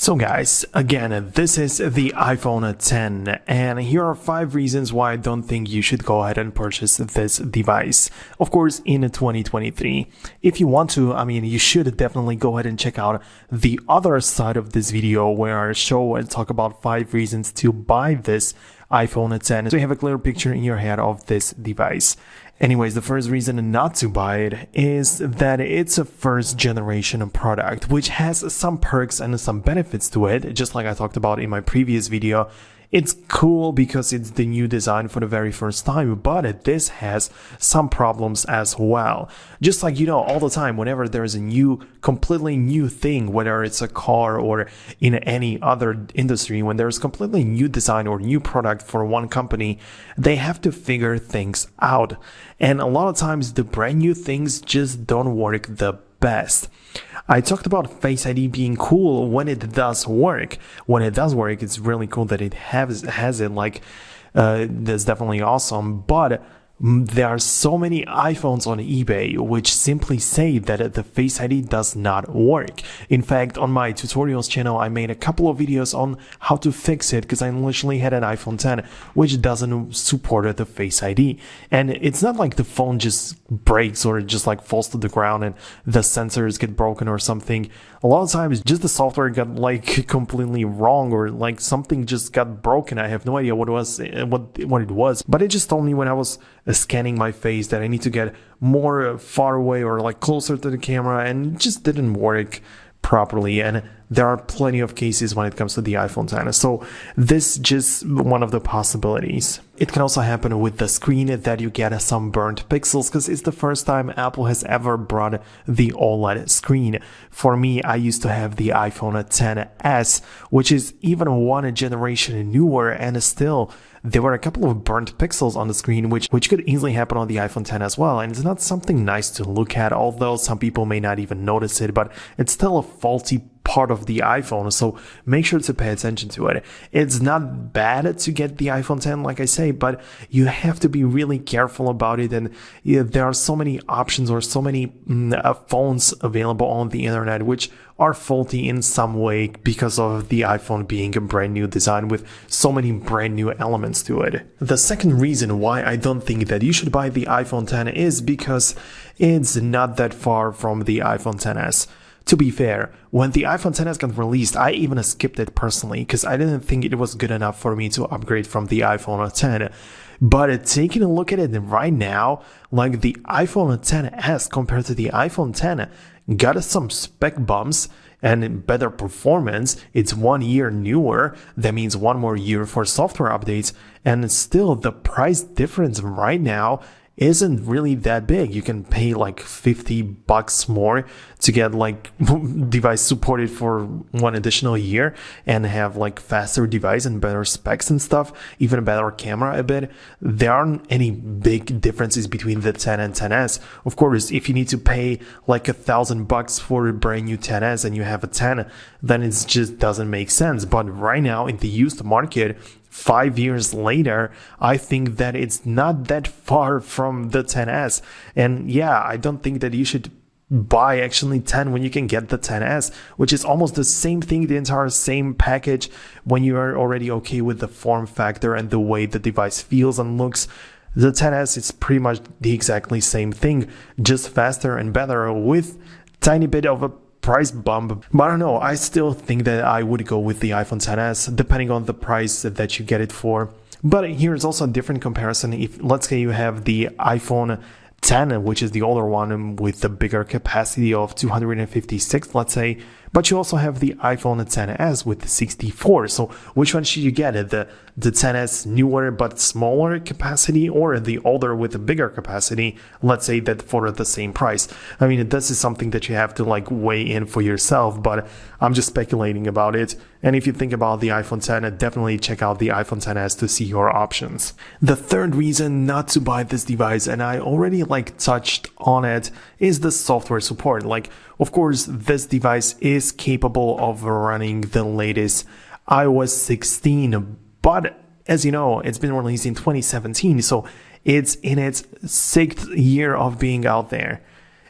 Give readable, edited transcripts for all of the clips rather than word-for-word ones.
So guys, again, this is the iPhone X, and here are 5 reasons why I don't think you should go ahead and purchase this device. Of course, in 2023. If you want to, you should definitely go ahead and check out the other side of this video where I show and talk about 5 reasons to buy this iPhone X, so you have a clear picture in your head of this device. Anyways, the first reason not to buy it is that it's a first generation product, which has some perks and some benefits to it, just like I talked about in my previous video. It's cool because it's the new design for the very first time, but this has some problems as well. Just like, all the time, whenever there's a completely new thing, whether it's a car or in any other industry, when there's completely new design or new product for one company, they have to figure things out. And a lot of times the brand new things just don't work the best. I talked about Face ID being cool when it does work. When it does work, it's really cool that it has it. That's definitely awesome. But there are so many iPhones on eBay which simply say that the Face ID does not work. In fact, on my tutorials channel, I made a couple of videos on how to fix it because I literally had an iPhone X which doesn't support the Face ID. And it's not like the phone just breaks or just falls to the ground and the sensors get broken or something. A lot of times just the software got completely wrong or something just got broken. I have no idea what it was, but it just told me when I was scanning my face that I need to get more far away or closer to the camera, and it just didn't work properly. And there are plenty of cases when it comes to the iPhone X. So this is just one of the possibilities. It can also happen with the screen that you get some burnt pixels because it's the first time Apple has ever brought the OLED screen. For me, I used to have the iPhone XS, which is even one generation newer, and still there were a couple of burnt pixels on the screen, which could easily happen on the iPhone X as well. And it's not something nice to look at, although some people may not even notice it, but it's still a faulty part of the iPhone, so make sure to pay attention to it. It's not bad to get the iPhone X, like I say, but you have to be really careful about it. And there are so many options or so many phones available on the internet which are faulty in some way because of the iPhone being a brand new design with so many brand new elements to it. The second reason why I don't think that you should buy the iPhone X is because it's not that far from the iPhone XS. To be fair, when the iPhone X got released, I even skipped it personally because I didn't think it was good enough for me to upgrade from the iPhone X. But taking a look at it right now, the iPhone XS compared to the iPhone X got some spec bumps and better performance. It's 1 year newer. That means 1 more year for software updates. And still, the price difference right now isn't really that big. You can pay $50 more to get device supported for 1 additional year and have faster device and better specs and stuff, even a better camera a bit. There aren't any big differences between the 10 and 10s. Of course, if you need to pay $1,000 for a brand new 10s and you have a 10, then it just doesn't make sense. But right now in the used market, 5 years later, I think that it's not that far from the 10s. And yeah, I don't think that you should buy actually 10 when you can get the 10s, which is almost the same thing, the entire same package, when you are already okay with the form factor and the way the device feels and looks. The 10s is pretty much the exactly same thing, just faster and better with tiny bit of a price bump. But I don't know, I still think that I would go with the iPhone XS depending on the price that you get it for. But here's also a different comparison. If let's say you have the iPhone X, which is the older one with the bigger capacity of 256, let's say, but you also have the iPhone XS with the 64. So which one should you get? The XS newer but smaller capacity, or the older with a bigger capacity, let's say that for the same price? This is something that you have to weigh in for yourself, but I'm just speculating about it. And if you think about the iPhone X, definitely check out the iPhone XS to see your options. The third reason not to buy this device, and I already touched on it, is the software support. Of course, this device is capable of running the latest iOS 16, but as you know, it's been released in 2017, so it's in its 6th year of being out there.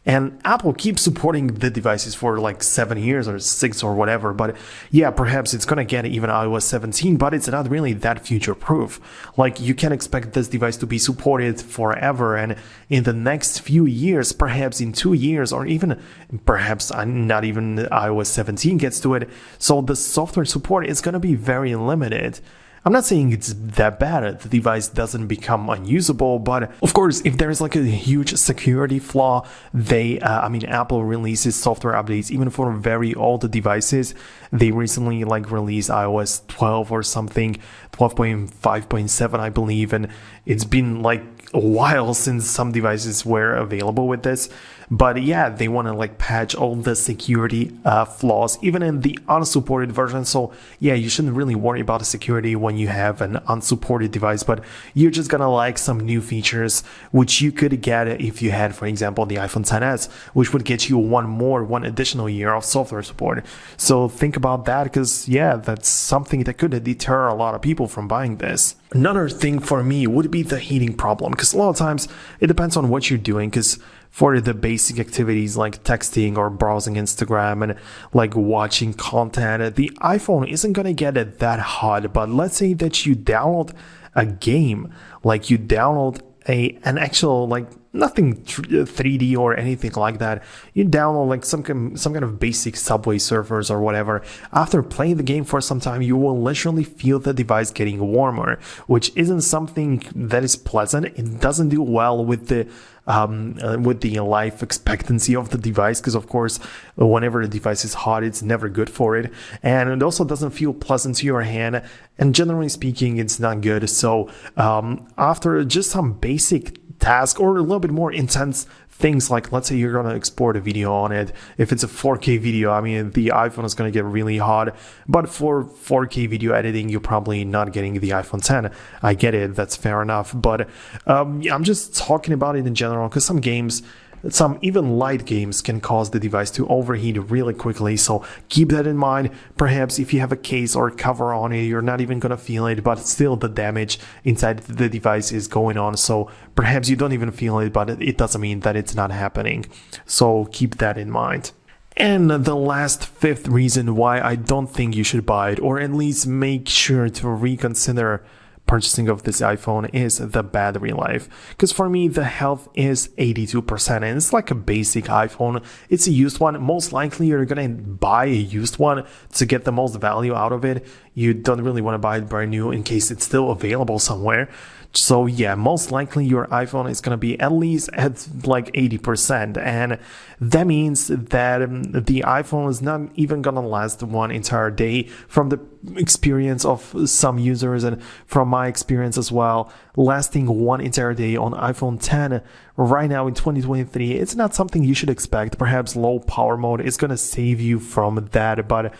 And Apple keeps supporting the devices for like 7 years or 6 or whatever. But yeah, perhaps it's going to get even iOS 17, but it's not really that future proof. Like, you can expect this device to be supported forever. And in the next few years, perhaps in 2 years, or even perhaps not even iOS 17 gets to it. So the software support is going to be very limited. I'm not saying it's that bad, the device doesn't become unusable, but of course, if there's like a huge security flaw, Apple releases software updates even for very old devices. They recently like released iOS 12 or something, 12.5.7 I believe, and it's been like a while since some devices were available with this. But yeah, they want to like patch all the security flaws even in the unsupported version. So yeah, you shouldn't really worry about the security when you have an unsupported device, but you're just gonna like some new features which you could get if you had, for example, the iPhone XS, which would get you one additional year of software support. So think about that, because yeah, that's something that could deter a lot of people from buying this. Another thing for me would be the heating problem, because a lot of times it depends on what you're doing, because for the basic activities like texting or browsing Instagram and like watching content, the iPhone isn't gonna get it that hot. But let's say that you download a game, like you download an actual, like, nothing 3D or anything like that. You download like some kind of basic Subway Surfers or whatever. After playing the game for some time, you will literally feel the device getting warmer, which isn't something that is pleasant. It doesn't do well with the life expectancy of the device, because of course whenever the device is hot, it's never good for it, and it also doesn't feel pleasant to your hand, and generally speaking, it's not good. So after just some basic task or a little bit more intense things, like let's say you're going to export a video on it, if it's a 4K video, I mean, the iPhone is going to get really hot. But for 4K video editing, you're probably not getting the iPhone X. I get it, that's fair enough, but I'm just talking about it in general, because some games, some even light games, can cause the device to overheat really quickly. So keep that in mind. Perhaps if you have a case or a cover on it, you're not even gonna feel it, but still the damage inside the device is going on. So perhaps you don't even feel it, but it doesn't mean that it's not happening. So keep that in mind. And the last, fifth reason why I don't think you should buy it, or at least make sure to reconsider purchasing of this iPhone, is the battery life. Because for me, the health is 82%, and it's like a basic iPhone. It's a used one. Most likely you're gonna buy a used one to get the most value out of it. You don't really want to buy it brand new in case it's still available somewhere. So yeah, most likely your iPhone is going to be at least at like 80%. And that means that the iPhone is not even going to last one entire day. From the experience of some users and from my experience as well, lasting one entire day on iPhone X right now in 2023, it's not something you should expect. Perhaps low power mode is going to save you from that, but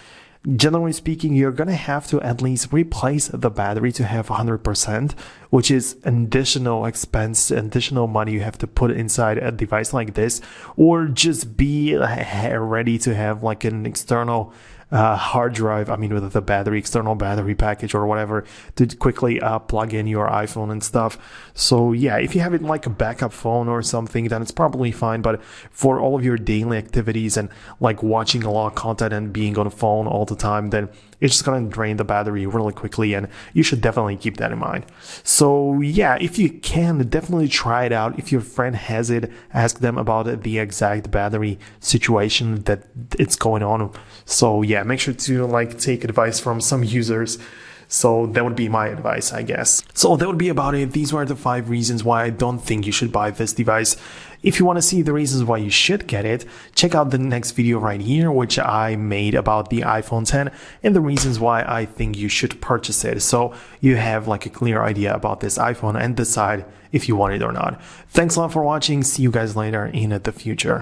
generally speaking, you're going to have to at least replace the battery to have 100%, which is additional expense, additional money you have to put inside a device like this, or just be ready to have like an external hard drive, with the battery, external battery package or whatever, to quickly plug in your iPhone and stuff. So yeah, if you have it like a backup phone or something, then it's probably fine. But for all of your daily activities and like watching a lot of content and being on the phone all the time, then it's just gonna drain the battery really quickly, and you should definitely keep that in mind. So yeah, if you can, definitely try it out. If your friend has it, ask them about the exact battery situation that it's going on. So yeah, make sure to like take advice from some users. So that would be my advice, I guess. So that would be about it. These were the 5 reasons why I don't think you should buy this device. If you want to see the reasons why you should get it, check out the next video right here, which I made about the iPhone X and the reasons why I think you should purchase it. So you have like a clear idea about this iPhone and decide if you want it or not. Thanks a lot for watching. See you guys later in the future.